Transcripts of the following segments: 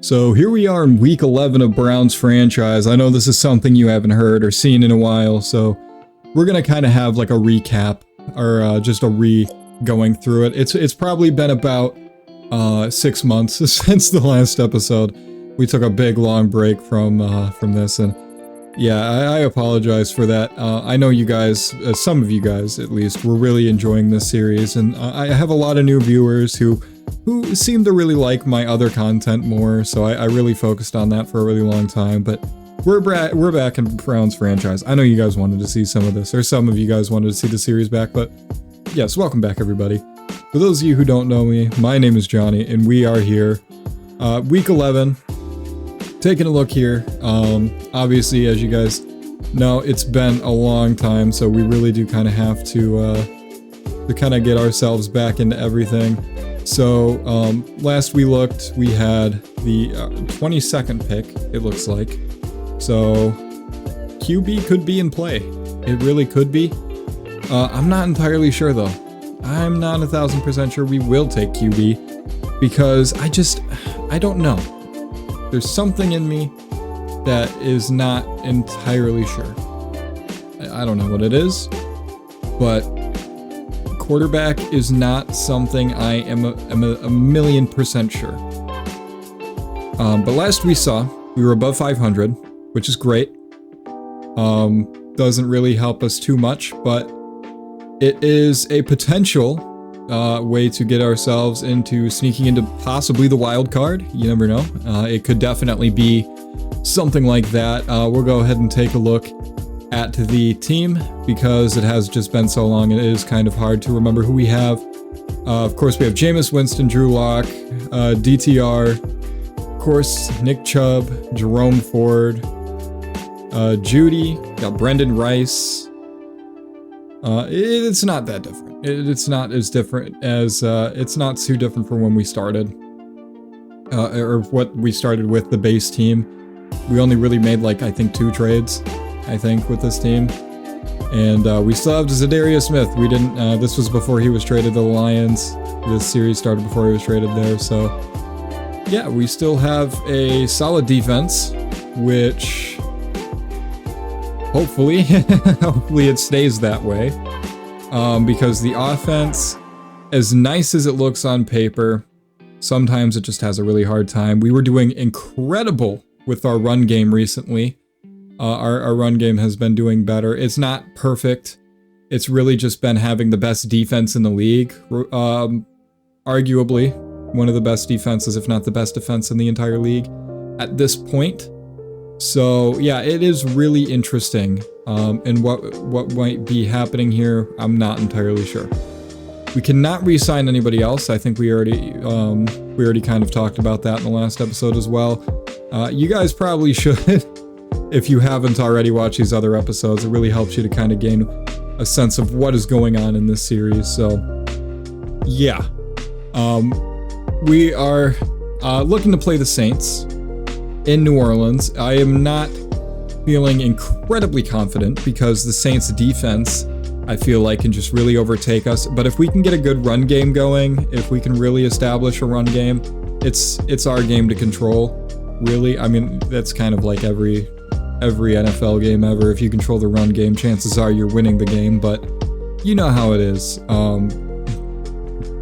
So here we are in week 11 of Browns franchise. I know this is something you haven't heard or seen in a while, so we're going to kind of have like a recap or just a going through it. It's probably been about 6 months since the last episode. We took a big long break from this, and yeah, I apologize for that. I know you guys, some of you guys at least, were really enjoying this series, and I have a lot of new viewers who seem to really like my other content more, so I really focused on that for a really long time, but we're back in Browns franchise. I know you guys wanted to see some of this, or some of you guys wanted to see the series back, but yes, welcome back everybody. For those of you who don't know me, my name is Johnny, and we are here, week 11, taking a look here. Obviously, as you guys know, it's been a long time, so we really do kind of have to kind of get ourselves back into everything. So, last we looked, we had the 22nd pick, it looks like. So, QB could be in play. It really could be. I'm not entirely sure, though. I'm not 1000% sure we will take QB, because I don't know. There's something in me that is not entirely sure. I don't know what it is, but quarterback is not something I am a 1,000,000% sure. But last we saw, we were above 500, which is great. Doesn't really help us too much, but it is a potential way to get ourselves into sneaking into possibly the wild card. You never know. It could definitely be something like that. We'll go ahead and take a look at the team, because it has just been so long, it is kind of hard to remember who we have. Of course, we have Jameis Winston, Drew Lock, DTR, of course, Nick Chubb, Jerome Ford, Judy, got Brendan Rice. It's not that different. It's not as different as, it's not too different from when we started, or what we started with the base team. We only really made like, I think 2 trades. I think, with this team. And we still have Zadarius Smith. We didn't, this was before he was traded to the Lions. This series started before he was traded there, so yeah, we still have a solid defense, which hopefully, hopefully it stays that way. Because the offense, as nice as it looks on paper, sometimes it just has a really hard time. We were doing incredible with our run game recently. Our run game has been doing better. It's not perfect. It's really just been having the best defense in the league. Arguably, one of the best defenses, if not the best defense in the entire league at this point. So, yeah, it is really interesting. And what might be happening here, I'm not entirely sure. We cannot re-sign anybody else. I think we already kind of talked about that in the last episode as well. You guys probably should. If you haven't already watched these other episodes, it really helps you to kind of gain a sense of what is going on in this series. So, yeah. We are looking to play the Saints in New Orleans. I am not feeling incredibly confident, because the Saints' defense, I feel like, can just really overtake us. But if we can get a good run game going, if we can really establish a run game, it's our game to control, really. I mean, that's kind of like every NFL game ever. If you control the run game, chances are you're winning the game, but you know how it is.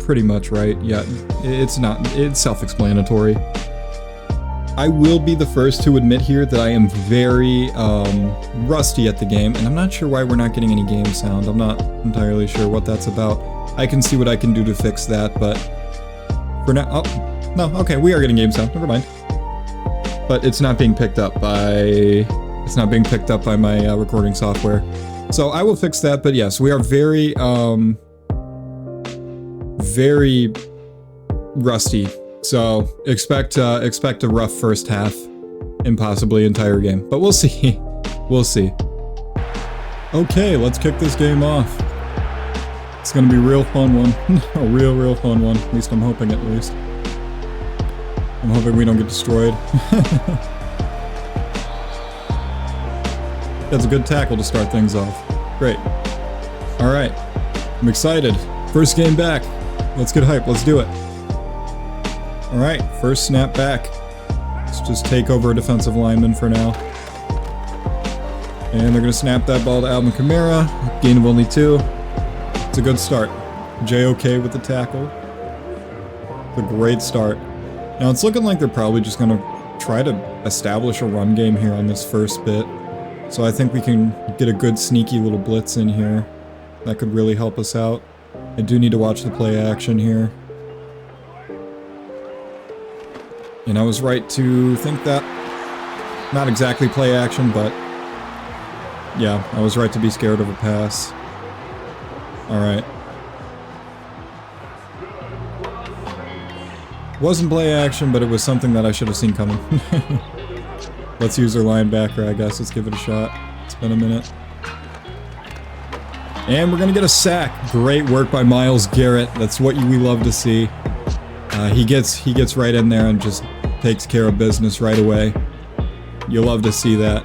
Pretty much, right? Yeah, it's self-explanatory. I will be the first to admit here that I am very rusty at the game, and I'm not sure why we're not getting any game sound. I'm not entirely sure what that's about. I can see what I can do to fix that, but for now, oh, no, okay, we are getting game sound, never mind. But it's not being picked up by my recording software. So I will fix that, but yes, we are very rusty. So expect a rough first half and possibly entire game, but we'll see. We'll see. Okay, let's kick this game off. It's gonna be a real fun one. A real fun one. At least I'm hoping, at least. I'm hoping we don't get destroyed. That's a good tackle to start things off. Great. Alright. I'm excited. First game back. Let's get hyped. Let's do it. Alright, first snap back. Let's just take over a defensive lineman for now. And they're going to snap that ball to Alvin Kamara. Gain of only 2. It's a good start. J-OK with the tackle. It's a great start. Now it's looking like they're probably just going to try to establish a run game here on this first bit. So I think we can get a good sneaky little blitz in here. That could really help us out. I do need to watch the play action here. And I was right to think that. Not exactly play action, but yeah, I was right to be scared of a pass. Alright. Wasn't play action, but it was something that I should have seen coming. Let's use our linebacker, I guess. Let's give it a shot. It's been a minute. And we're going to get a sack. Great work by Myles Garrett. That's what we love to see. He gets right in there and just takes care of business right away. You love to see that.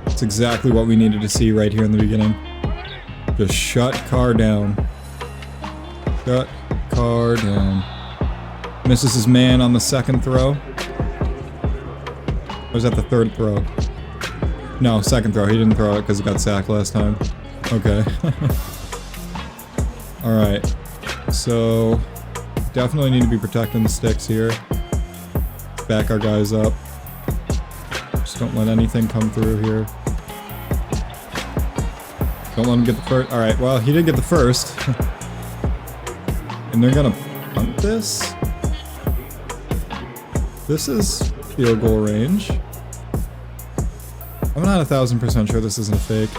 It's exactly what we needed to see right here in the beginning. Just shut Carr down. Shut Carr down. Misses his man on the second throw. Or was that the third throw? No, second throw. He didn't throw it because he got sacked last time. Okay. Alright. So, definitely need to be protecting the sticks here. Back our guys up. Just don't let anything come through here. Don't let him get the first. Alright, well, he did get the first. And they're gonna punt this? This is field goal range. I'm not 1000% sure this isn't a fake.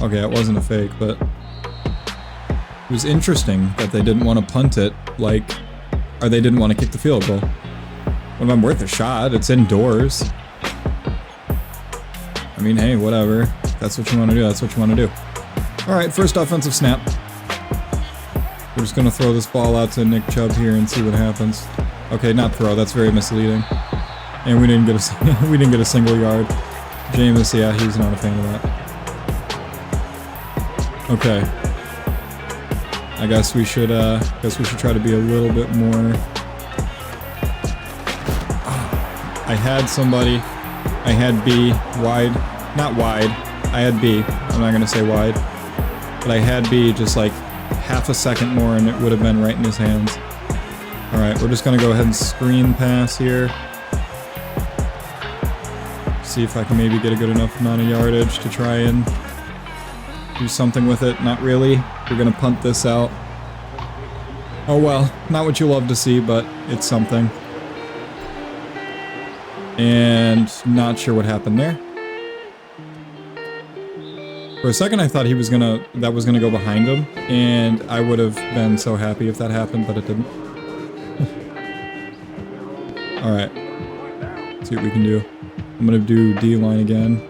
Okay, it wasn't a fake, but it was interesting that they didn't want to punt it, like, or they didn't want to kick the field goal. Well, I'm worth a shot. It's indoors. I mean, hey, whatever. That's what you want to do. That's what you want to do. All right, first offensive snap. We're just gonna throw this ball out to Nick Chubb here and see what happens. Okay, not throw. That's very misleading. And we didn't get a single yard. Jameis, yeah, he's not a fan of that. Okay. I guess we should try to be a little bit more. I had somebody. I had B wide, not wide. I had B. I'm not gonna say wide, but I had B just like half a second more, and it would have been right in his hands. All right, we're just gonna go ahead and screen pass here. See if I can maybe get a good enough amount of yardage to try and do something with it. Not really. We're gonna punt this out. Oh well, not what you love to see, but it's something. And not sure what happened there. For a second I thought that was gonna go behind him, and I would have been so happy if that happened, but it didn't. Alright. Let's see what we can do. I'm gonna do D-line again.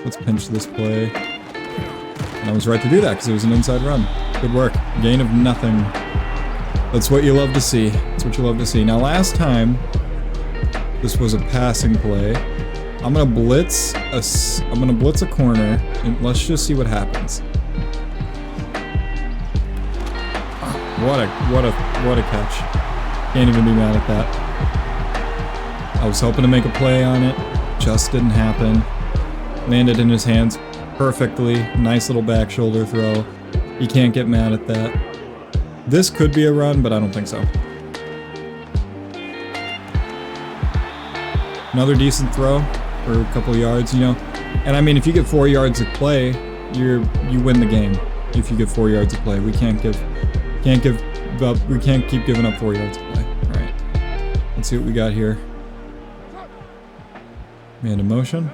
Let's pinch this play. And I was right to do that because it was an inside run. Good work. Gain of nothing. That's what you love to see. That's what you love to see. Now last time, this was a passing play. I'm gonna blitz a corner, and let's just see what happens. What a catch. Can't even be mad at that. I was hoping to make a play on it. Just didn't happen. Landed in his hands perfectly. Nice little back shoulder throw. You can't get mad at that. This could be a run, but I don't think so. Another decent throw for a couple yards, you know. And I mean, if you get 4 yards of play, you win the game. If you get 4 yards of play, we can't keep giving up 4 yards of play. All right, let's see what we got here. Man in motion.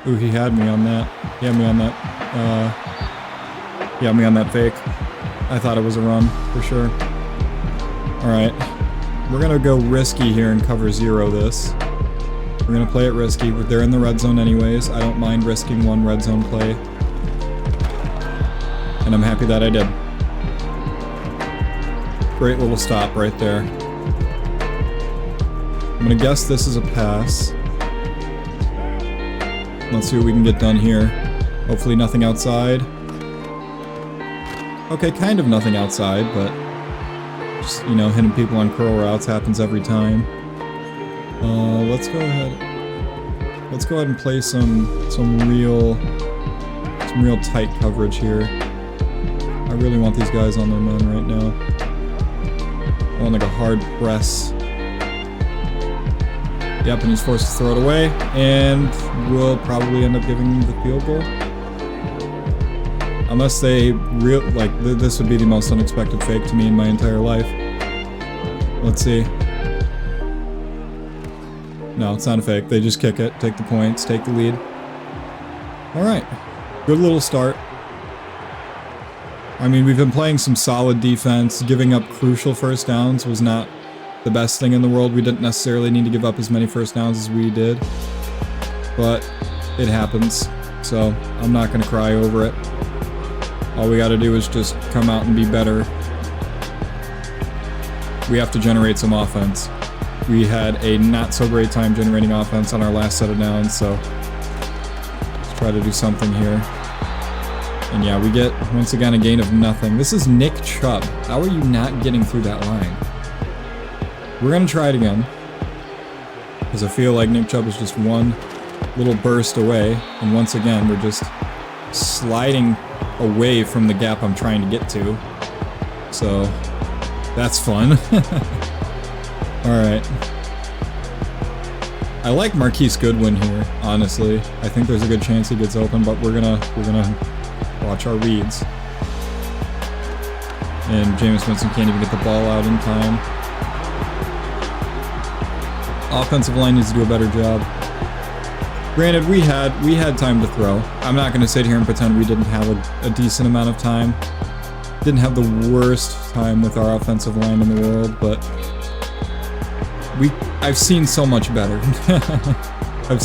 Ooh, he had me on that. He had me on that. He had me on that fake. I thought it was a run for sure. All right. We're gonna go risky here and cover 0 this. We're gonna play it risky. They're in the red zone anyways. I don't mind risking one red zone play. And I'm happy that I did. Great little stop right there. I'm gonna guess this is a pass. Let's see what we can get done here. Hopefully nothing outside. Okay, kind of nothing outside, but Just, you know, hitting people on curl routes happens every time. Let's go ahead. Let's go ahead and play some real tight coverage here. I really want these guys on their men right now. I want like a hard press. Yep, and he's forced to throw it away, and we'll probably end up giving the field goal. Unless they this would be the most unexpected fake to me in my entire life. Let's see. No, it's not a fake. They just kick it, take the points, take the lead. Alright. Good little start. I mean, we've been playing some solid defense. Giving up crucial first downs was not the best thing in the world. We didn't necessarily need to give up as many first downs as we did. But it happens. So, I'm not going to cry over it. All we got to do is just come out and be better. We have to generate some offense. We had a not so great time generating offense on our last set of downs, so let's try to do something here. And yeah, we get, once again, a gain of nothing. This is Nick Chubb. How are you not getting through that line? We're going to try it again, because I feel like Nick Chubb is just one little burst away, and once again, we're just sliding away from the gap I'm trying to get to. So, that's fun. Alright. I like Marquise Goodwin here, honestly. I think there's a good chance he gets open, but we're gonna watch our reads. And Jameis Winston can't even get the ball out in time. Offensive line needs to do a better job. Granted, we had time to throw. I'm not gonna sit here and pretend we didn't have a decent amount of time. Didn't have the worst time with our offensive line in the world, but I've seen so much better.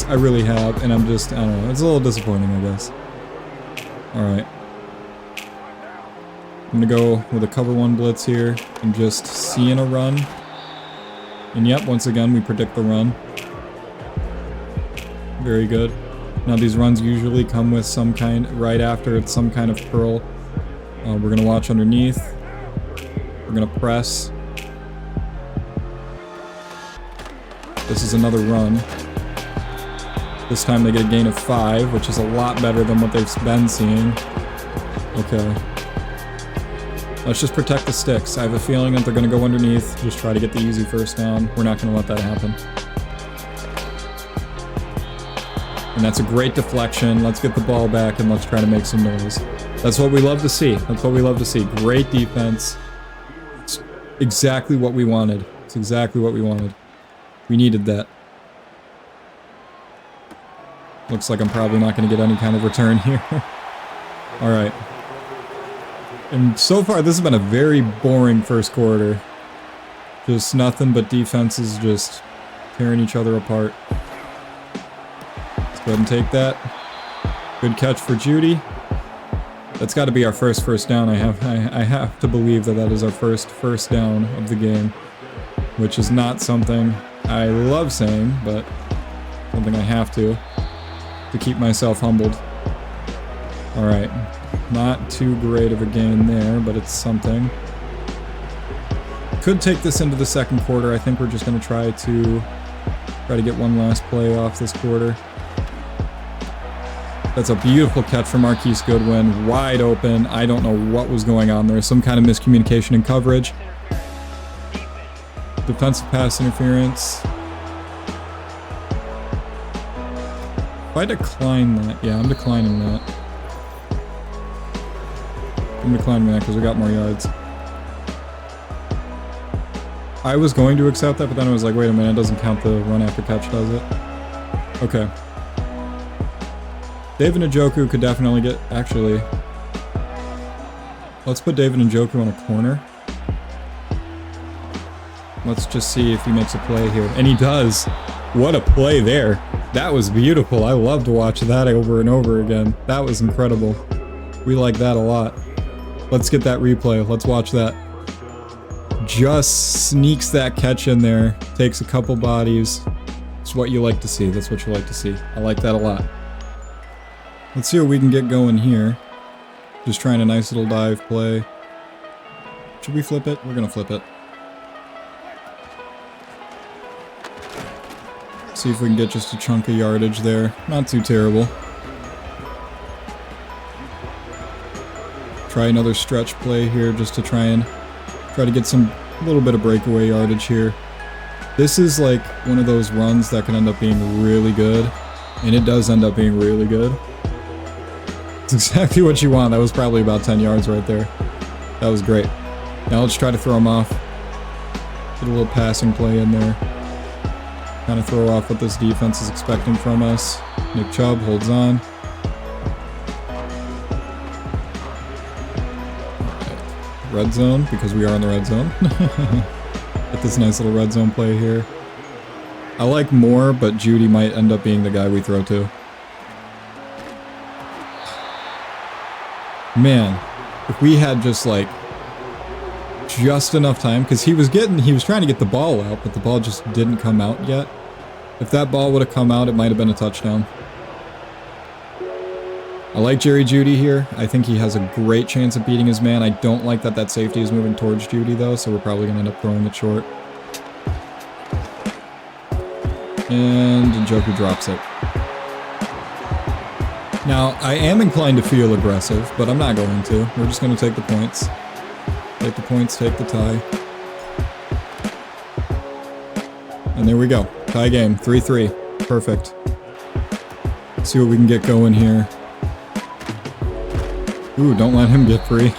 I really have, and I don't know, it's a little disappointing, I guess. Alright. I'm gonna go with a cover one blitz here, and just seeing a run. And yep, once again, we predict the run. Very good. Now these runs usually come with some kind, right after it's some kind of curl. We're gonna watch underneath. We're gonna press. This is another run. This time they get a gain of 5, which is a lot better than what they've been seeing. Okay. Let's just protect the sticks. I have a feeling that they're going to go underneath, just try to get the easy first down. We're not going to let that happen. And that's a great deflection. Let's get the ball back and let's try to make some noise. That's what we love to see. That's what we love to see. Great defense. It's exactly what we wanted. It's exactly what we wanted. We needed that. Looks like I'm probably not going to get any kind of return here. Alright. And so far, this has been a very boring first quarter. Just nothing but defenses just tearing each other apart. Let's go ahead and take that. Good catch for Judy. That's got to be our first down. I have to believe that that is our first down of the game. Which is not something I love saying, but something I have to keep myself humbled. Alright. Not too great of a gain there, but it's something. Could take this into the second quarter. I think we're just going to try to get one last play off this quarter. That's a beautiful catch from Marquise Goodwin. Wide open. I don't know what was going on there. Some kind of miscommunication in coverage. Defensive pass interference. If I decline that, yeah, I'm declining that. I'm declining that because we got more yards. I was going to accept that, but then I was like, wait a minute, it doesn't count the run after catch, does it? Okay. David Njoku could definitely get, actually. Let's put David Njoku on a corner. Let's just see if he makes a play here. And he does. What a play there. That was beautiful. I love to watch that over and over again. That was incredible. We like that a lot. Let's get that replay. Let's watch that. Just sneaks that catch in there. Takes a couple bodies. It's what you like to see. That's what you like to see. I like that a lot. Let's see what we can get going here. Just trying a nice little dive play. Should we flip it? We're going to flip it. See if we can get just a chunk of yardage there. Not too terrible. Try another stretch play here just to try to get some little bit of breakaway yardage here. This is like one of those runs that can end up being really good, and it does end up being really good. It's exactly what you want. That was probably about 10 yards right there. That was great. Now let's try to throw him off. Get a little passing play in there. Kind of throw off what this defense is expecting from us. Nick Chubb holds on. Red zone, because we are in the red zone. Get this nice little red zone play here. I like Moore, but Judy might end up being the guy we throw to. Man, if we had just like just enough time, because he was trying to get the ball out, but the ball just didn't come out yet. If that ball would have come out, it might have been a touchdown. I like Jerry Jeudy here. I think he has a great chance of beating his man. I don't like that safety is moving towards Jeudy though, so we're probably going to end up throwing it short. And Njoku drops it. Now, I am inclined to feel aggressive, but I'm not going to. We're just going to take the points. Take the points, take the tie. And there we go. Tie game, 3-3. Perfect. Let's see what we can get going here. Ooh, don't let him get free.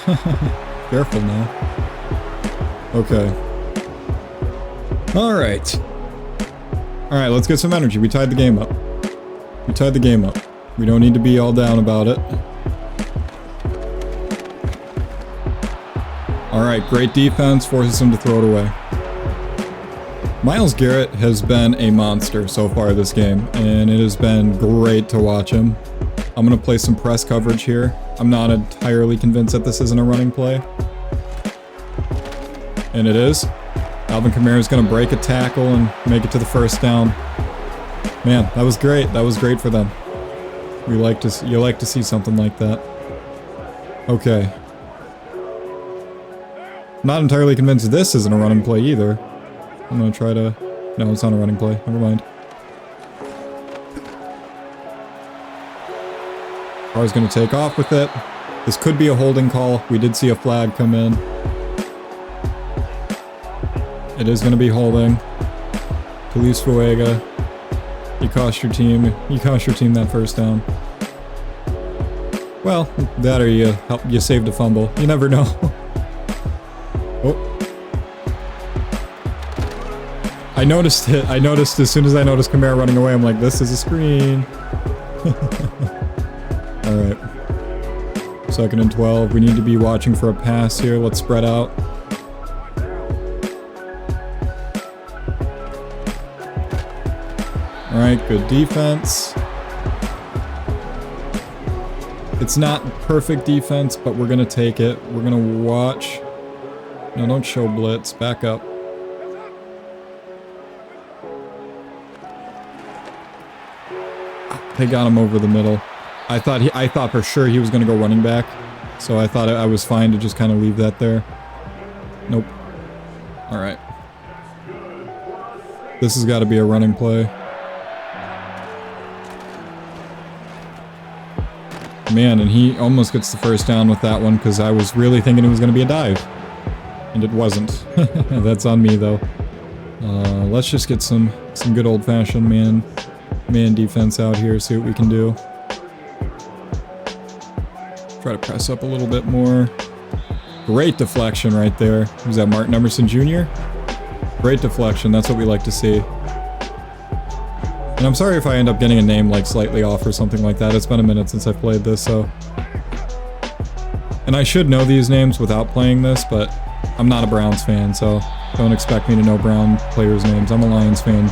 Careful now. Okay. Alright. Alright, let's get some energy. We tied the game up. We tied the game up. We don't need to be all down about it. Alright, great defense. Forces him to throw it away. Myles Garrett has been a monster so far this game, and it has been great to watch him. I'm going to play some press coverage here. I'm not entirely convinced that this isn't a running play. And it is. Alvin Kamara is going to break a tackle and make it to the first down. Man, that was great. That was great for them. You like to see something like that. Okay. Not entirely convinced this isn't a running play either. I'm going to try to... No, it's not a running play. Never mind. Carr's going to take off with it. This could be a holding call. We did see a flag come in. It is going to be holding. Luis Fuega. You cost your team that first down. Well, that or you saved a fumble. You never know. Oh. I noticed it. I noticed as soon as I noticed Kamara running away, I'm like, this is a screen. Alright. 2nd and 12. We need to be watching for a pass here. Let's spread out. Alright, good defense. It's not perfect defense, but we're going to take it. We're going to watch. No, don't show blitz. Back up. They got him over the middle. I thought for sure he was going to go running back, so I thought I was fine to just kind of leave that there. Nope. All right. This has got to be a running play. Man, and he almost gets the first down with that one because I was really thinking it was going to be a dive. And it wasn't. That's on me, though. Let's just get some good old-fashioned man defense out here, see what we can do. Try to press up a little bit more. Great deflection right there. Who's that, Martin Emerson Jr.? Great deflection, that's what we like to see. And I'm sorry if I end up getting a name like slightly off or something like that. It's been a minute since I've played this, so... And I should know these names without playing this, but I'm not a Browns fan, so don't expect me to know Brown players' names. I'm a Lions fan.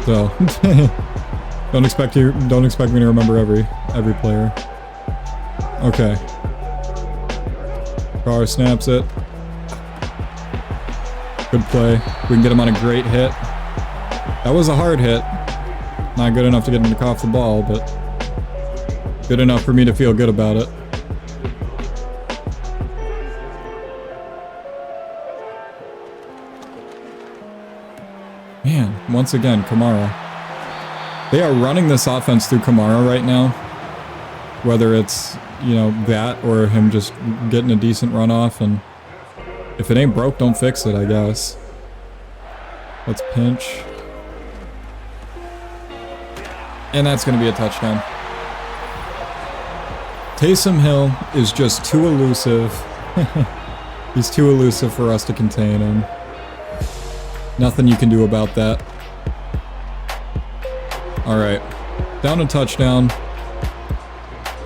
So, don't expect me to remember every player. Okay. Carr snaps it. Good play. We can get him on a great hit. That was a hard hit. Not good enough to get him to cough the ball, but good enough for me to feel good about it. Man, once again, Kamara. They are running this offense through Kamara right now. Whether it's, you know, that or him just getting a decent run off, and if it ain't broke, don't fix it, I guess. Let's pinch. And that's going to be a touchdown. Taysom Hill is just too elusive. He's too elusive for us to contain him. Nothing you can do about that. Alright. Down a touchdown.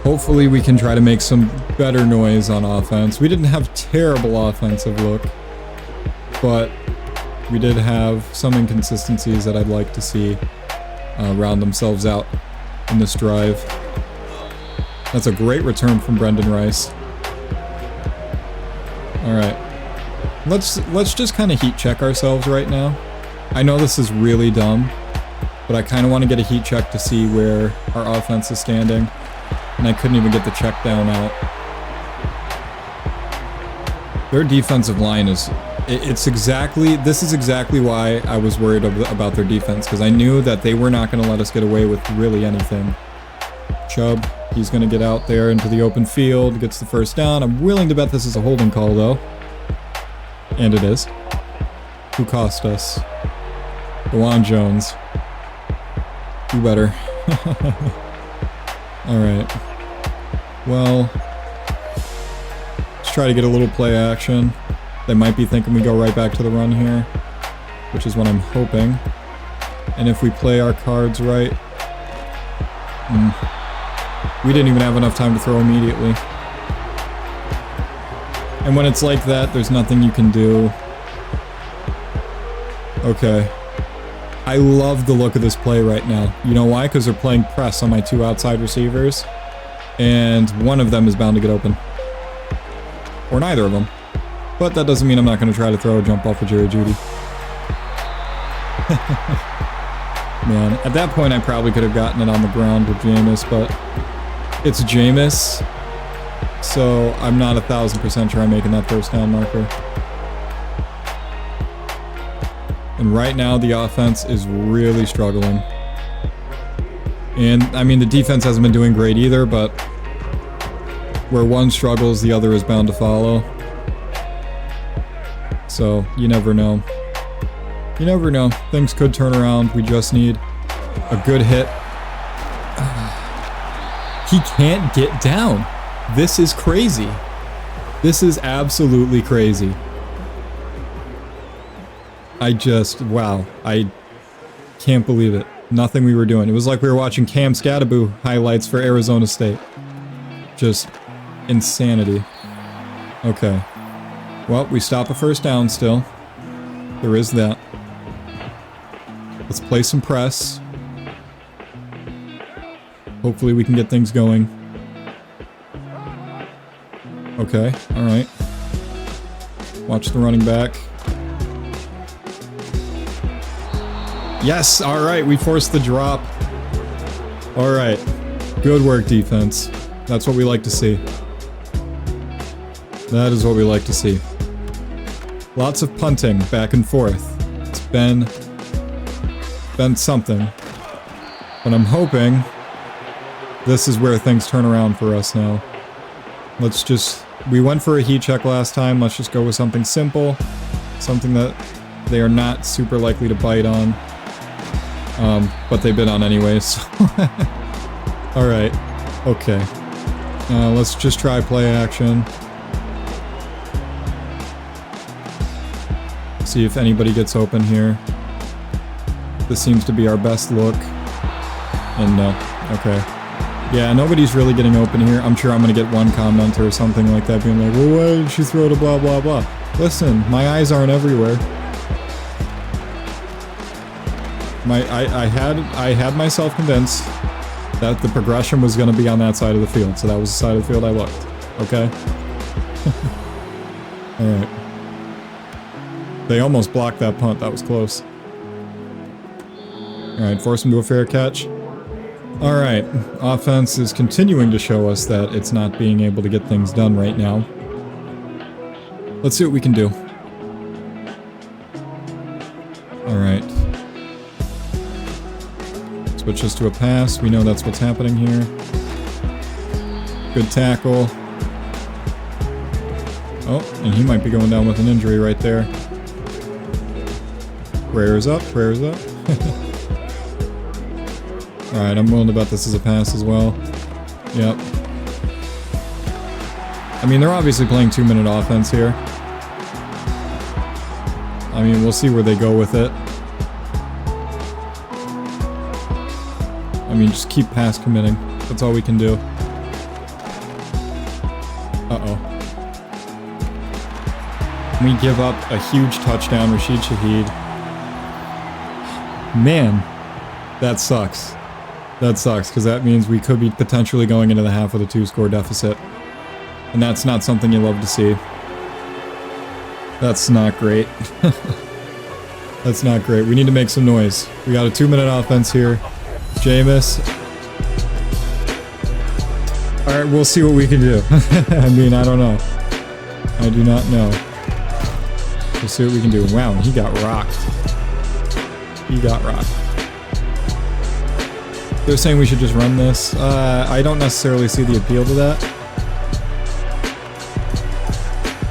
Hopefully we can try to make some better noise on offense. We didn't have terrible offensive look, but we did have some inconsistencies that I'd like to see round themselves out in this drive. That's a great return from Brendan Rice. Alright. Let's just kind of heat check ourselves right now. I know this is really dumb, but I kind of want to get a heat check to see where our offense is standing. And I couldn't even get the check down out. Their defensive line is... this is exactly why I was worried about their defense, because I knew that they were not going to let us get away with really anything. Chubb, he's going to get out there into the open field, gets the first down. I'm willing to bet this is a holding call, though. And it is. Who cost us? DeJuan Jones. Do better. Alright. Well, let's try to get a little play action. They might be thinking we go right back to the run here, which is what I'm hoping. And if we play our cards right... we didn't even have enough time to throw immediately. And when it's like that, there's nothing you can do. Okay. I love the look of this play right now. You know why? Because they're playing press on my two outside receivers. And one of them is bound to get open. Or neither of them. But that doesn't mean I'm not going to try to throw a jump off of Jerry Jeudy. Man, at that point I probably could have gotten it on the ground with Jameis, but it's Jameis. So I'm not 1,000% sure I'm making that first down marker. And right now the offense is really struggling. And I mean the defense hasn't been doing great either, but where one struggles, the other is bound to follow. So you never know. You never know. Things could turn around. We just need a good hit. He can't get down. This is crazy. This is absolutely crazy. Wow. I can't believe it. Nothing we were doing. It was like we were watching Cam Scattaboo highlights for Arizona State. Just insanity. Okay. Well, we stop a first down still. There is that. Let's play some press. Hopefully we can get things going. Okay, alright. Watch the running back. Yes, alright, we forced the drop. Alright. Good work, defense. That's what we like to see. That is what we like to see. Lots of punting back and forth. It's been something. But I'm hoping this is where things turn around for us now. We went for a heat check last time. Let's just go with something simple. Something that they are not super likely to bite on. But they've been on anyways. Alright. Okay. Let's just try play action. See if anybody gets open here. This seems to be our best look. And no. Okay. Yeah, nobody's really getting open here. I'm sure I'm going to get one commenter or something like that being like, well, why did she throw to blah, blah, blah? Listen, my eyes aren't everywhere. I had myself convinced that the progression was going to be on that side of the field. So that was the side of the field I looked. Okay? Alright. They almost blocked that punt. That was close. Alright, force him to a fair catch. Alright, offense is continuing to show us that it's not being able to get things done right now. Let's see what we can do. Alright. Switches to a pass. We know that's what's happening here. Good tackle. Oh, and he might be going down with an injury right there. Prayers up, prayers up. Alright, I'm willing to bet this is a pass as well. Yep. I mean, they're obviously playing 2-minute offense here. I mean, we'll see where they go with it. I mean, just keep pass committing. That's all we can do. Uh-oh. We give up a huge touchdown, Rashid Shaheed. Man, that sucks. That sucks, because that means we could be potentially going into the half with a 2-score deficit. And that's not something you love to see. That's not great. That's not great. We need to make some noise. We got a 2-minute offense here. Jameis. Alright, we'll see what we can do. I mean, I don't know. I do not know. We'll see what we can do. Wow, he got rocked. He got rocked. They're saying we should just run this. I don't necessarily see the appeal to that.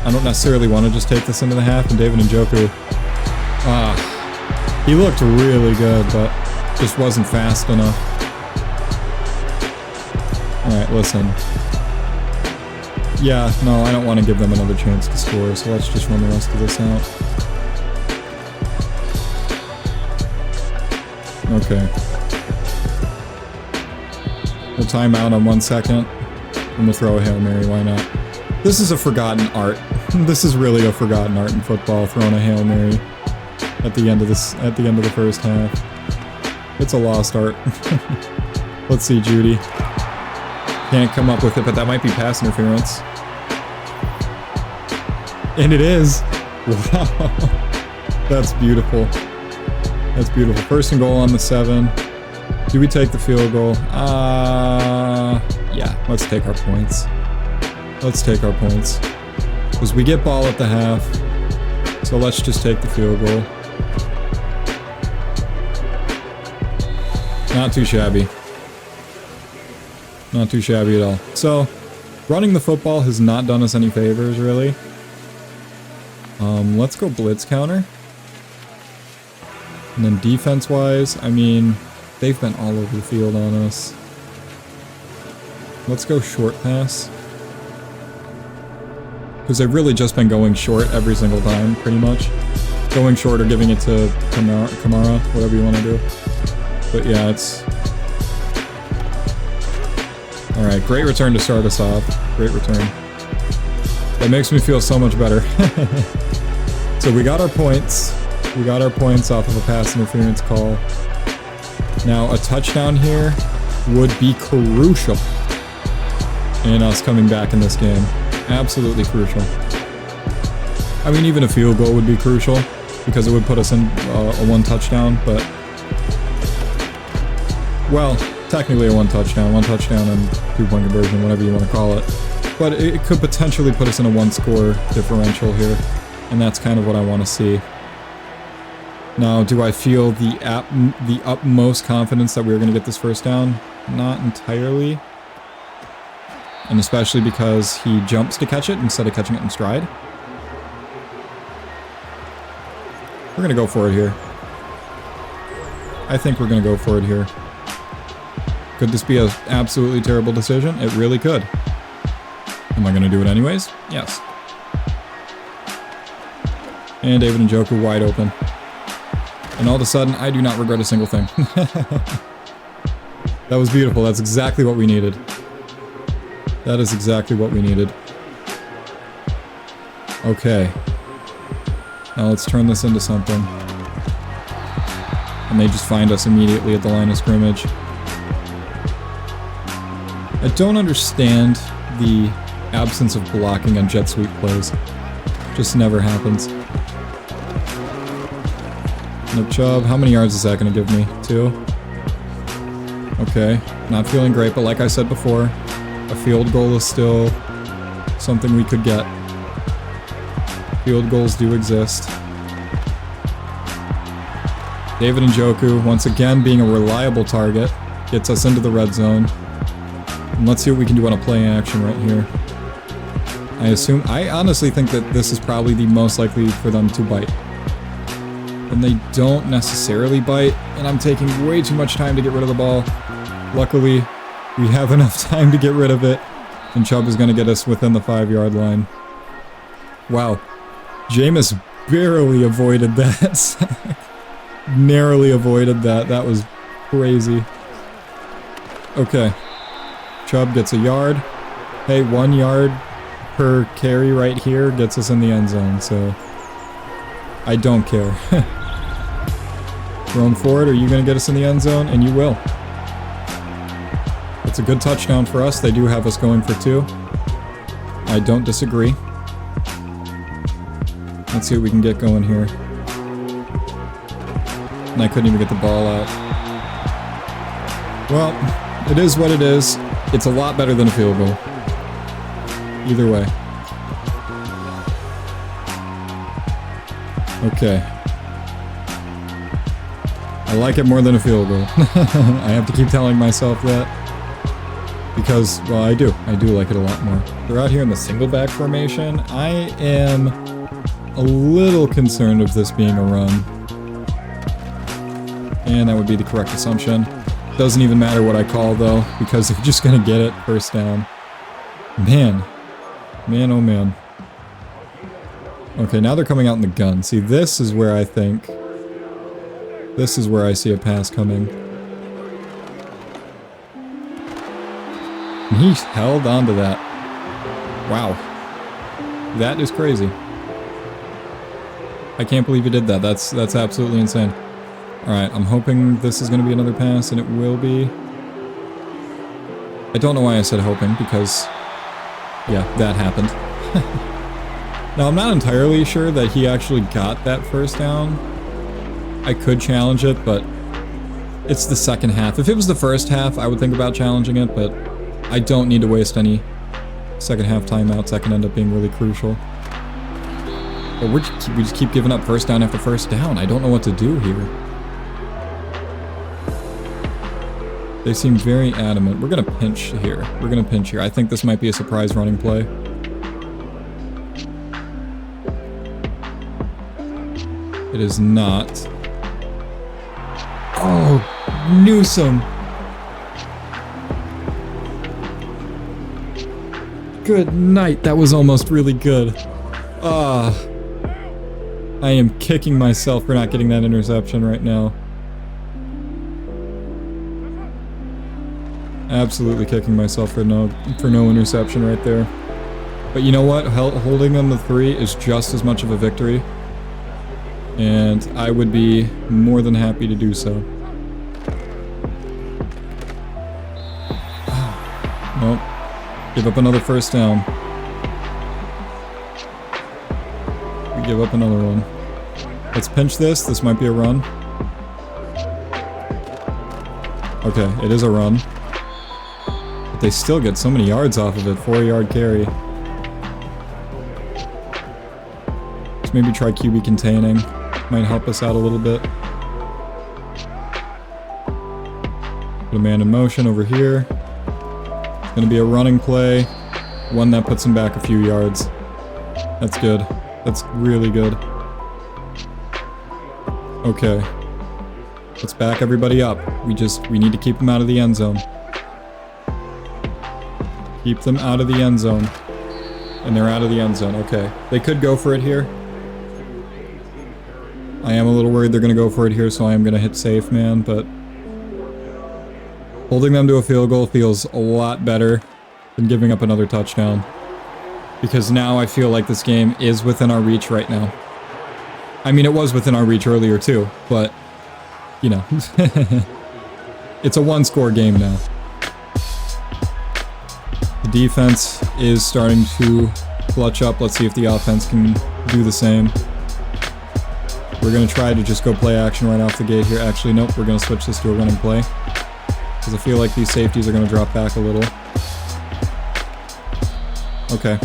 I don't necessarily want to just take this into the half, and David Njoku, he looked really good, but just wasn't fast enough. Alright, listen. Yeah, no, I don't want to give them another chance to score, so let's just run the rest of this out. Okay. We'll time out on 1 second, and we'll throw a Hail Mary, why not? This is a forgotten art. This is really a forgotten art in football, throwing a Hail Mary at the end of the first half. It's a lost art. Let's see, Judy. Can't come up with it, but that might be pass interference. And it is. Wow. That's beautiful. That's beautiful. First and goal on the 7. Do we take the field goal? Yeah, let's take our points. Let's take our points. Because we get ball at the half. So let's just take the field goal. Not too shabby. Not too shabby at all. So, running the football has not done us any favors, really. Let's go blitz counter. And then defense-wise, I mean, they've been all over the field on us. Let's go short pass. Because they've really just been going short every single time, pretty much. Going short or giving it to Kamara, whatever you want to do. But yeah, it's... Alright, great return to start us off. Great return. That makes me feel so much better. So we got our points. We got our points off of a pass interference call. Now, a touchdown here would be crucial in us coming back in this game. Absolutely crucial. I mean, even a field goal would be crucial because it would put us in a 1 touchdown, but... Well, technically a 1 touchdown. 1 touchdown and 2-point conversion, whatever you want to call it. But it could potentially put us in a 1-score differential here, and that's kind of what I want to see. Now, do I feel the utmost confidence that we're going to get this first down? Not entirely. And especially because he jumps to catch it instead of catching it in stride. We're going to go for it here. I think we're going to go for it here. Could this be an absolutely terrible decision? It really could. Am I going to do it anyways? Yes. And David Njoku wide open. And all of a sudden, I do not regret a single thing. That was beautiful. That's exactly what we needed. That is exactly what we needed. Okay. Now let's turn this into something. And they just find us immediately at the line of scrimmage. I don't understand the absence of blocking on jet sweep plays. Just never happens. Nick Chubb, how many yards is that going to give me? 2? Okay, not feeling great, but like I said before, a field goal is still something we could get. Field goals do exist. David Njoku, once again, being a reliable target, gets us into the red zone. And let's see what we can do on a play action right here. I honestly think that this is probably the most likely for them to bite. And they don't necessarily bite, and I'm taking way too much time to get rid of the ball. Luckily, we have enough time to get rid of it, and Chubb is going to get us within the 5-yard line. Wow. Jameis barely avoided that. Narrowly avoided that. That was crazy. Okay. Chubb gets a yard. Hey, 1 yard per carry right here gets us in the end zone, so I don't care. Going forward, are you going to get us in the end zone? And you will. It's a good touchdown for us. They do have us going for 2. I don't disagree. Let's see what we can get going here. And I couldn't even get the ball out. Well, it is what it is. It's a lot better than a field goal. Either way. Okay. I like it more than a field goal. I have to keep telling myself that. Because, well, I do. I do like it a lot more. They're out here in the single back formation. I am a little concerned of this being a run. And that would be the correct assumption. Doesn't even matter what I call, though, because they're just going to get it first down. Man. Man, oh man. Okay, now they're coming out in the gun. See, this is where I think... This is where I see a pass coming. And he held on to that. Wow. That is crazy. I can't believe he did that. That's absolutely insane. Alright, I'm hoping this is going to be another pass, and it will be. I don't know why I said hoping, because... Yeah, that happened. Now, I'm not entirely sure that he actually got that first down. I could challenge it, but it's the second half. If it was the first half, I would think about challenging it, but I don't need to waste any second half timeouts. That can end up being really crucial. But we just keep giving up first down after first down. I don't know what to do here. They seem very adamant. We're going to pinch here. We're going to pinch here. I think this might be a surprise running play. It is not. Oh, Newsom. Good night. That was almost really good. I am kicking myself for not getting that interception right now. Absolutely kicking myself for no interception right there. But you know what? Holding them to 3 is just as much of a victory. And I would be more than happy to do so. Nope. Give up another first down. We give up another one. Let's pinch this. This might be a run. Okay, it is a run. But they still get so many yards off of it. 4-yard carry. Let's maybe try QB containing. Might help us out a little bit. Put a man in motion over here. It's going to be a running play. One that puts him back a few yards. That's good. That's really good. Okay. Let's back everybody up. We need to keep them out of the end zone. Keep them out of the end zone. And they're out of the end zone. Okay. They could go for it here. I am a little worried they're going to go for it here, so I am going to hit safe, man, but holding them to a field goal feels a lot better than giving up another touchdown. Because now I feel like this game is within our reach right now. I mean, it was within our reach earlier too, but, you know. It's a one-score game now. The defense is starting to clutch up. Let's see if the offense can do the same. We're going to try to just go play action right off the gate here. Actually, nope, we're going to switch this to a running play. Because I feel like these safeties are going to drop back a little. Okay.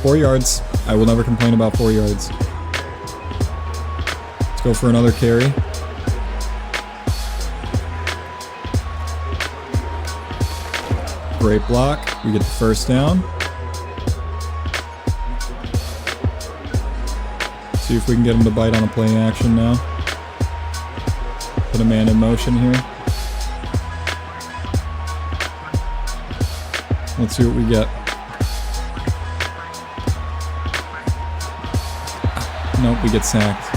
4 yards. I will never complain about 4 yards. Let's go for another carry. Great block. We get the first down. See if we can get him to bite on a play action now. Put a man in motion here. Let's see what we get. Nope, we get sacked.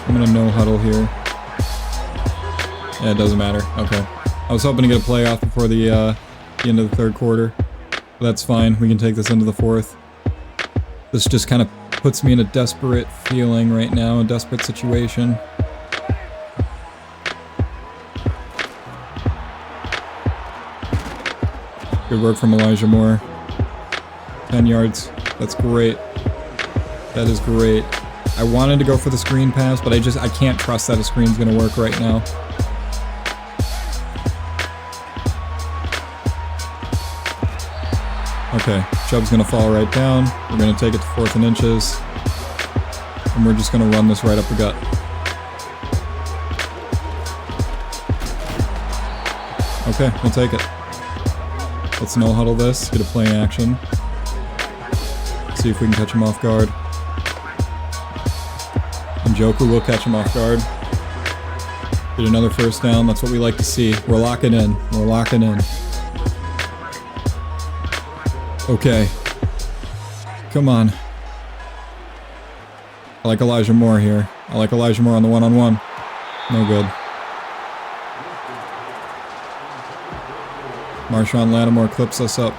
I'm gonna no huddle here. Yeah, it doesn't matter. Okay. I was hoping to get a play off before the end of the third quarter. But that's fine. We can take this into the fourth. This just kind of puts me in a desperate feeling right now, a desperate situation. Good work from Elijah Moore. 10 yards. That's great. That is great. I wanted to go for the screen pass, but I can't trust that a screen's gonna work right now. Okay, Chubb's gonna fall right down. We're gonna take it to 4th and inches. And we're just gonna run this right up the gut. Okay, we'll take it. Let's no huddle this, get a play action. See if we can catch him off guard. And Joku will catch him off guard. Get another first down, that's what we like to see. We're locking in, we're locking in. Okay. Come on. I like Elijah Moore here. I like Elijah Moore on the one-on-one. No good. Marshawn Lattimore clips us up.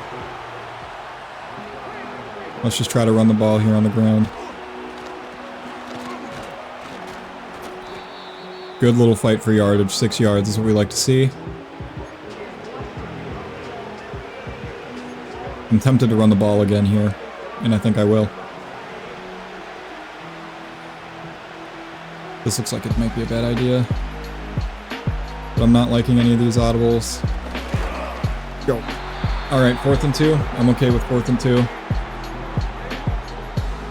Let's just try to run the ball here on the ground. Good little fight for yardage. 6 yards is what we like to see. I'm tempted to run the ball again here, and I think I will. This looks like it might be a bad idea. But I'm not liking any of these audibles. Go. Alright, 4th and 2. I'm okay with 4th and 2.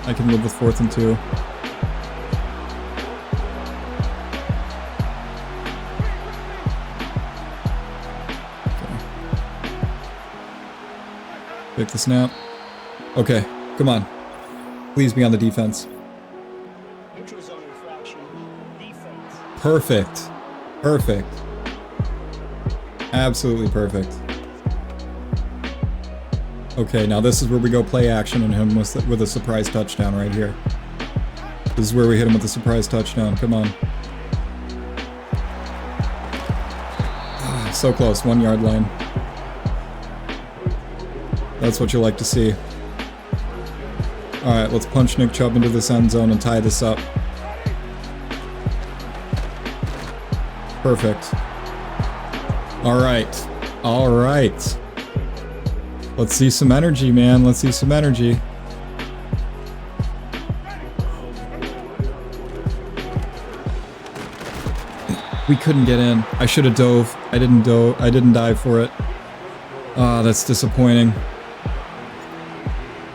I can live with 4th and 2. Pick the snap. Okay, come on. Please be on the defense. Perfect. Perfect. Absolutely perfect. Okay, now this is where we go play action on him with a surprise touchdown right here. This is where we hit him with a surprise touchdown. Come on. Ah, so close. 1 yard line. That's what you like to see. Alright, let's punch Nick Chubb into this end zone and tie this up. Perfect. Alright. Alright. Let's see some energy, man. Let's see some energy. We couldn't get in. I should have dove. I didn't dive for it. Ah, that's disappointing.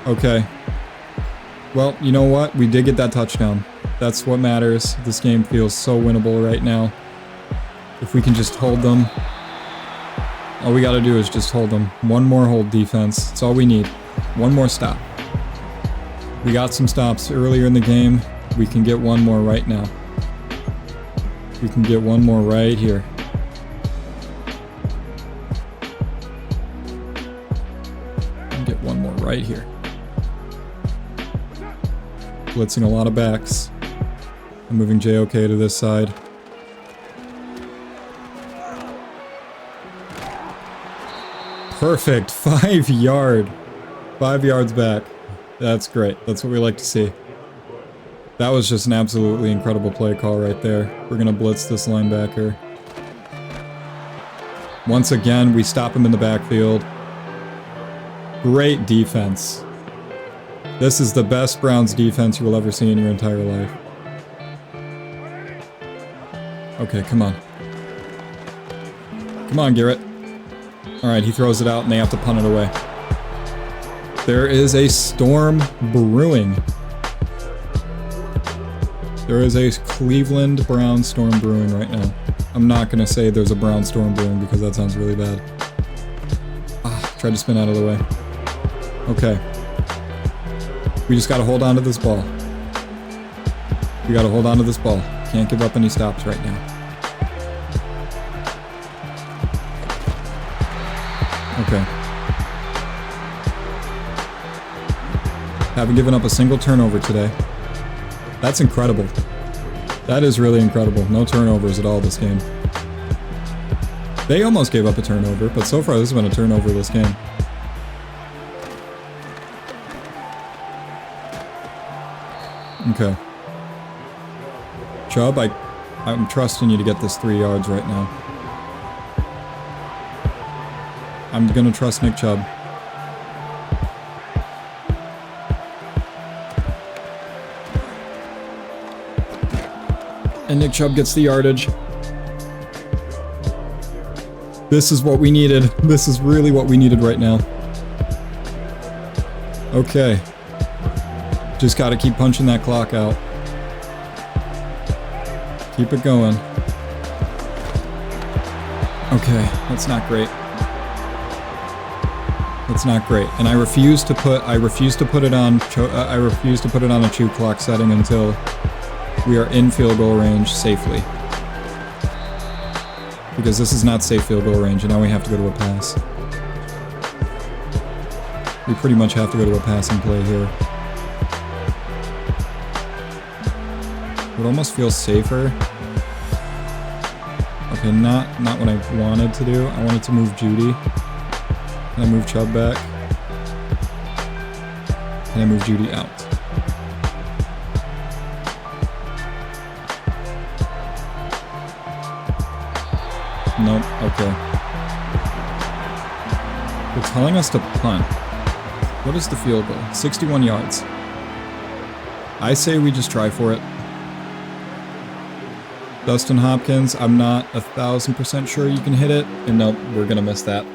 Okay. Well, you know what? We did get that touchdown. That's what matters. This game feels so winnable right now. If we can just hold them. All we gotta do is just hold them. One more hold defense. That's all we need. One more stop. We got some stops earlier in the game. We can get one more right now. We can get one more right here. And get one more right here. Blitzing a lot of backs. I'm moving JOK to this side. Perfect. 5 yard. 5 yards back. That's great. That's what we like to see. That was just an absolutely incredible play call right there. We're going to blitz this linebacker. Once again, we stop him in the backfield. Great defense. This is the best Browns defense you will ever see in your entire life. Okay, come on. Come on, Garrett. Alright, he throws it out and they have to punt it away. There is a storm brewing. There is a Cleveland Browns storm brewing right now. I'm not gonna say there's a brown storm brewing because that sounds really bad. Tried to spin out of the way. Okay. We just gotta hold on to this ball. We gotta hold on to this ball. Can't give up any stops right now. Okay. Haven't given up a single turnover today. That's incredible. That is really incredible. No turnovers at all this game. They almost gave up a turnover, but so far this has been a turnover this game. Okay. Chubb, I'm trusting you to get this 3 yards right now. I'm gonna trust Nick Chubb. And Nick Chubb gets the yardage. This is what we needed. This is really what we needed right now. Okay. Just gotta keep punching that clock out. Keep it going. Okay, that's not great. That's not great. And I refuse to put it on a chew clock setting until we are in field goal range safely. Because this is not safe field goal range, and now we have to go to a pass. We pretty much have to go to a passing play here. It almost feels safer. Okay, not what I wanted to do. I wanted to move Judy. Can I move Chubb back? Can I move Judy out? Nope, okay. They're telling us to punt. What is the field goal? 61 yards. I say we just try for it. Dustin Hopkins, I'm not 1,000% sure you can hit it. And nope, we're gonna miss that.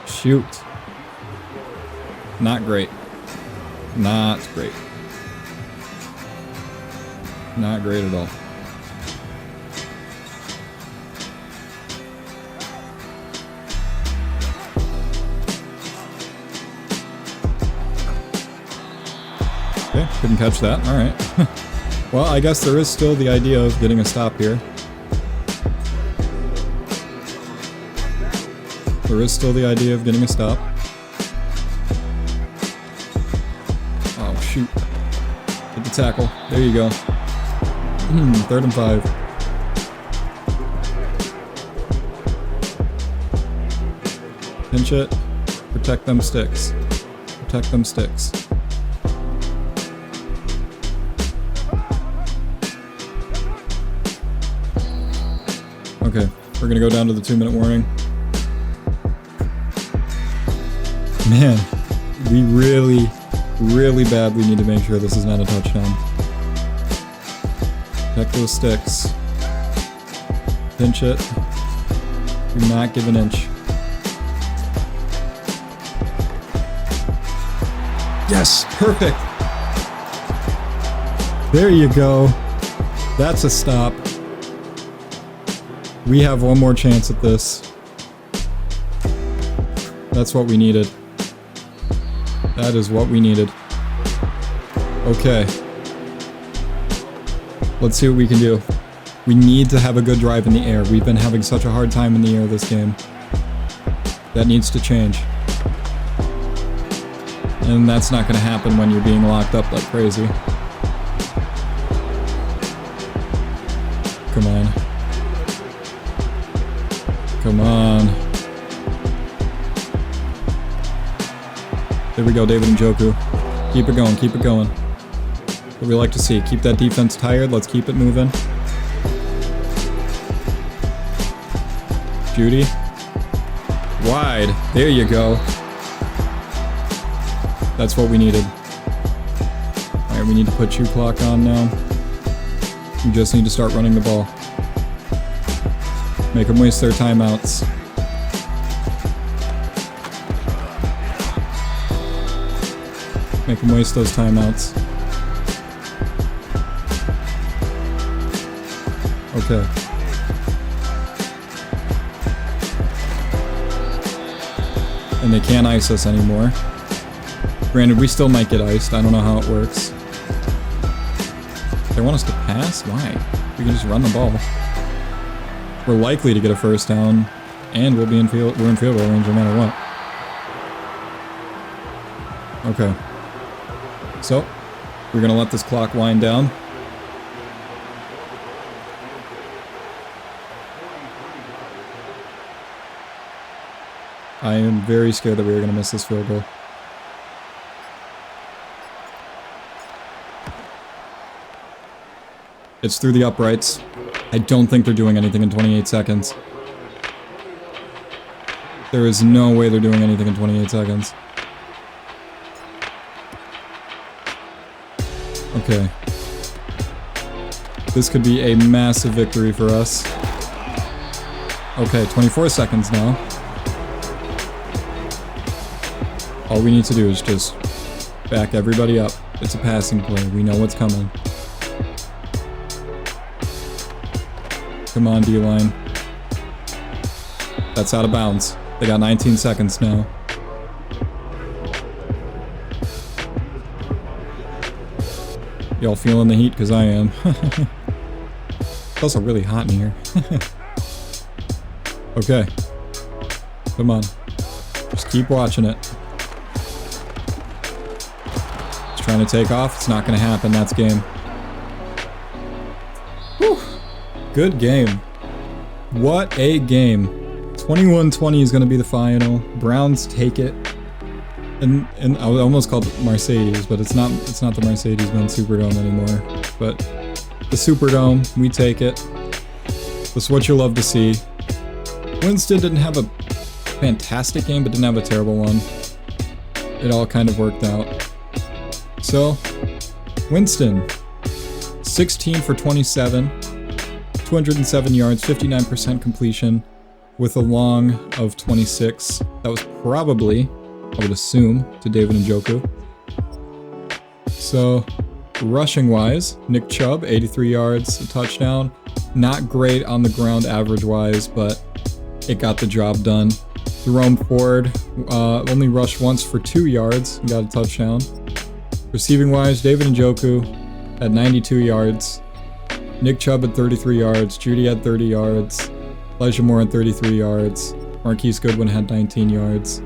Shoot. Not great. Not great. Not great at all. Okay, couldn't catch that. Alright. Well, I guess there is still the idea of getting a stop here. There is still the idea of getting a stop. Oh, shoot. Hit the tackle. There you go. 3rd and 5. Pinch it. Protect them sticks. Protect them sticks. Okay, we're gonna go down to the 2-minute warning. Man, we really, really badly need to make sure this is not a touchdown. Protect those sticks. Pinch it. Do not give an inch. Yes, perfect. There you go. That's a stop. We have one more chance at this. That's what we needed. That is what we needed. Okay. Let's see what we can do. We need to have a good drive in the air. We've been having such a hard time in the air this game. That needs to change. And that's not going to happen when you're being locked up like crazy. Come on. Come on. There we go, David Njoku. Keep it going, keep it going. What we like to see. Keep that defense tired. Let's keep it moving. Judy. Wide. There you go. That's what we needed. Alright, we need to put chew clock on now. We just need to start running the ball. Make them waste their timeouts. Make them waste those timeouts. Okay. And they can't ice us anymore. Granted, we still might get iced. I don't know how it works. They want us to pass? Why? We can just run the ball. We're likely to get a first down, and we're in field goal range no matter what. Okay. So, we're gonna let this clock wind down. I am very scared that we are gonna miss this field goal. It's through the uprights. I don't think they're doing anything in 28 seconds. There is no way they're doing anything in 28 seconds. Okay. This could be a massive victory for us. Okay, 24 seconds now. All we need to do is just back everybody up. It's a passing play. We know what's coming. Come on, D-line. That's out of bounds. They got 19 seconds now. Y'all feeling the heat? Because I am. It's also really hot in here. Okay. Come on. Just keep watching it. It's trying to take off. It's not going to happen. That's game. Whew. Good game. What a game. 21-20 is going to be the final. Browns take it. And I almost called it Mercedes, but it's not the Mercedes-Benz Superdome anymore. But the Superdome, we take it. That's what you love to see. Winston didn't have a fantastic game, but didn't have a terrible one. It all kind of worked out. So, Winston, 16 for 27, 207 yards, 59% completion, with a long of 26. That was probably, I would assume, to David Njoku. So, rushing-wise, Nick Chubb, 83 yards, a touchdown. Not great on the ground average-wise, but it got the job done. Jerome Ford only rushed once for 2 yards and got a touchdown. Receiving-wise, David Njoku had 92 yards. Nick Chubb had 33 yards. Judy had 30 yards. Elijah Moore had 33 yards. Marquise Goodwin had 19 yards.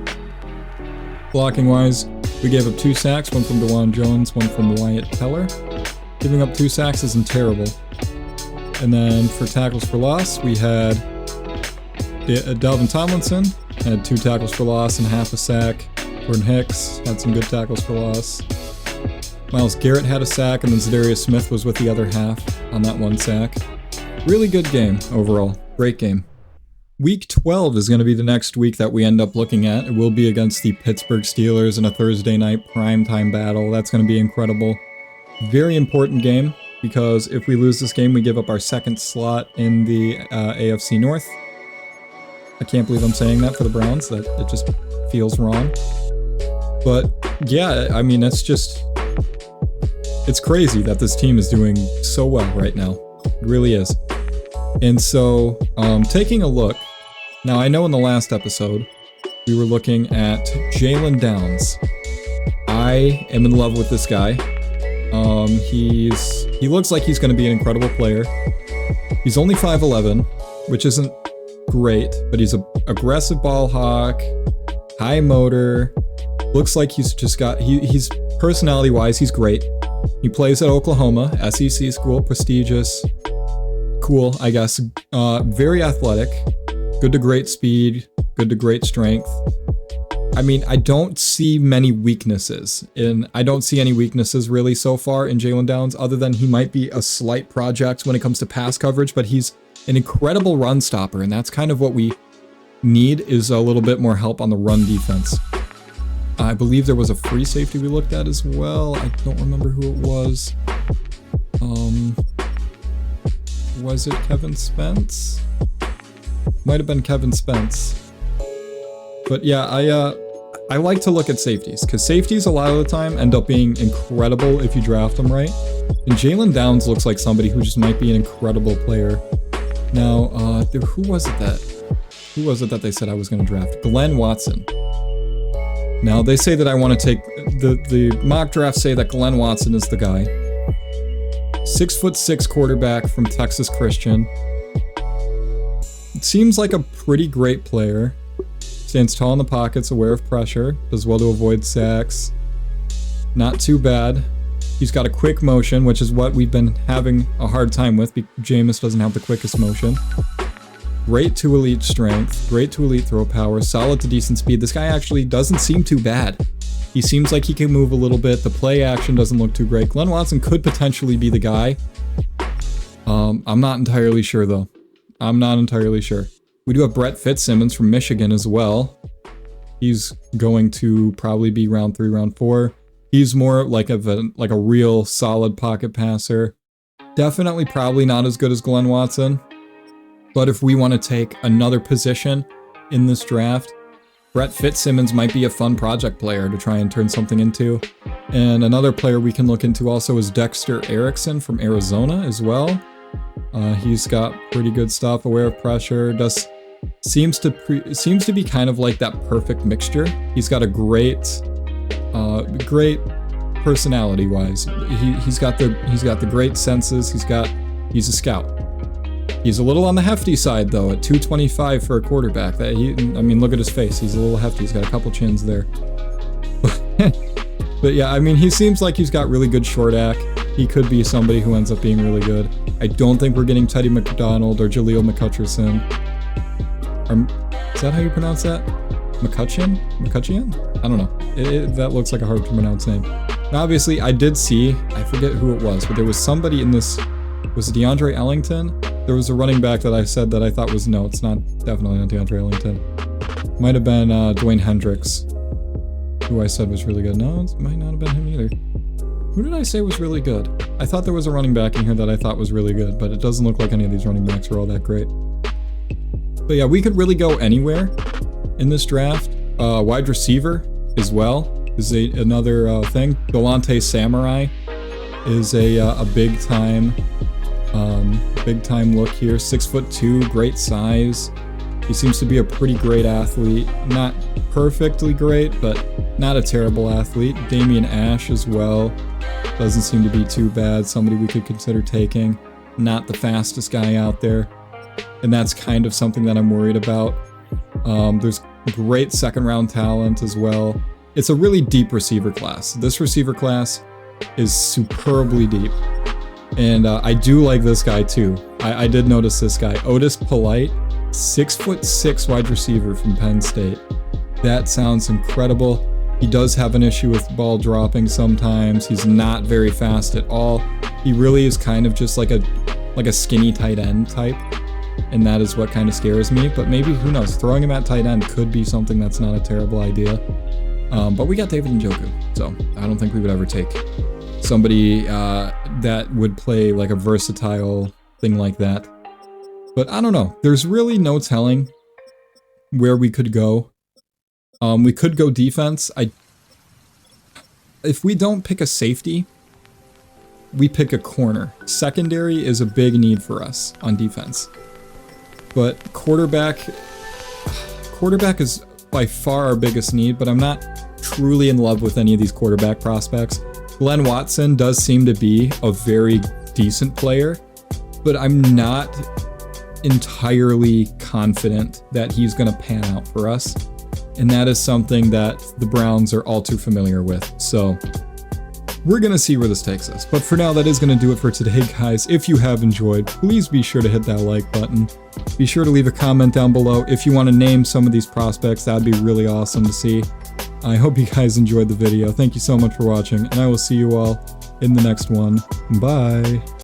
Blocking-wise, we gave up 2 sacks, one from DeJuan Jones, one from Wyatt Teller. Giving up 2 sacks isn't terrible. And then for tackles for loss, we had Delvin Tomlinson had 2 tackles for loss and half a sack. Jordan Hicks had some good tackles for loss. Myles Garrett had a sack, and then Zadarius Smith was with the other half on that 1 sack. Really good game overall. Great game. Week 12 is going to be the next week that we end up looking at. It will be against the Pittsburgh Steelers in a Thursday night primetime battle. That's going to be incredible. Very important game, because if we lose this game, we give up our 2nd slot in the AFC North. I can't believe I'm saying that for the Browns. That it just feels wrong. But yeah, I mean, it's crazy that this team is doing so well right now. It really is. And so, taking a look, now I know in the last episode, we were looking at Jalen Downs. I am in love with this guy. He looks like he's going to be an incredible player. He's only 5'11", which isn't great, but he's an aggressive ball hawk, high motor. Looks like he's just got, he's personality-wise, he's great. He plays at Oklahoma, SEC school, prestigious. Cool, I guess. Very athletic. Good to great speed. Good to great strength. I mean, I don't see many weaknesses. I don't see any weaknesses really so far in Jalen Downs, other than he might be a slight project when it comes to pass coverage, but he's an incredible run stopper, and that's kind of what we need, is a little bit more help on the run defense. I believe there was a free safety we looked at as well. I don't remember who it was. Was it Kevin Spence? Might have been Kevin Spence. But yeah, I like to look at safeties, because safeties a lot of the time end up being incredible if you draft them right. And Jalen Downs looks like somebody who just might be an incredible player. Now, who was it that they said I was going to draft? Glenn Watson. Now, they say that I want to take, the mock drafts say that Glenn Watson is the guy. 6'6" quarterback from Texas Christian. It seems like a pretty great player. Stands tall in the pockets, aware of pressure, does well to avoid sacks. Not too bad. He's got a quick motion, which is what we've been having a hard time with. Jameis doesn't have the quickest motion. Great to elite strength, great to elite throw power, solid to decent speed. This guy actually doesn't seem too bad. He seems like he can move a little bit. The play action doesn't look too great. Glenn Watson could potentially be the guy. I'm not entirely sure, though. I'm not entirely sure. We do have Brett Fitzsimmons from Michigan as well. He's going to probably be round 3, round 4. He's more like a real solid pocket passer. Definitely probably not as good as Glenn Watson. But if we want to take another position in this draft, Brett Fitzsimmons might be a fun project player to try and turn something into. And another player we can look into also is Dexter Erickson from Arizona as well. He's got pretty good stuff, aware of pressure, seems to be kind of like that perfect mixture. He's got a great personality-wise. He's got the great senses. He's a scout. He's a little on the hefty side though, at 225 for a quarterback. Look at his face. He's a little hefty. He's got a couple chins there. But yeah, he seems like he's got really good short ack. He could be somebody who ends up being really good. I don't think we're getting Teddy McDonald or Jaleel McCutcherson. Is that how you pronounce that? McCutcheon? I don't know. That looks like a hard to pronounce name. Now, obviously, I did see, I forget who it was, but there was somebody in this, was it DeAndre Ellington? There was a running back that I said that I thought was, no, it's not, definitely not DeAndre Ellington. Might have been Dwayne Hendricks, who I said was really good. No, it might not have been him either. Who did I say was really good? I thought there was a running back in here that I thought was really good, but it doesn't look like any of these running backs are all that great. But yeah, we could really go anywhere in this draft. Wide receiver as well is another thing. Galante Samurai is a big time look here. 6'2", great size. He seems to be a pretty great athlete. Not perfectly great, but not a terrible athlete. Damian Ash as well. Doesn't seem to be too bad. Somebody we could consider taking. Not the fastest guy out there. And that's kind of something that I'm worried about. There's great second round talent as well. It's a really deep receiver class. This receiver class is superbly deep. And I do like this guy too. I did notice this guy. Otis Polite, 6'6" wide receiver from Penn State. That sounds incredible. He does have an issue with ball dropping sometimes. He's not very fast at all. He really is kind of just like a skinny tight end type. And that is what kind of scares me. But maybe, who knows, throwing him at tight end could be something that's not a terrible idea. But we got David Njoku, so I don't think we would ever take somebody that would play like a versatile thing like that. But I don't know. There's really no telling where we could go. We could go defense. If we don't pick a safety, we pick a corner. Secondary is a big need for us on defense. But quarterback is by far our biggest need, but I'm not truly in love with any of these quarterback prospects. Glenn Watson does seem to be a very decent player, but I'm not entirely confident that he's going to pan out for us. And that is something that the Browns are all too familiar with. So we're going to see where this takes us. But for now, that is going to do it for today, guys. If you have enjoyed, please be sure to hit that like button. Be sure to leave a comment down below if you want to name some of these prospects. That'd be really awesome to see. I hope you guys enjoyed the video. Thank you so much for watching, and I will see you all in the next one. Bye.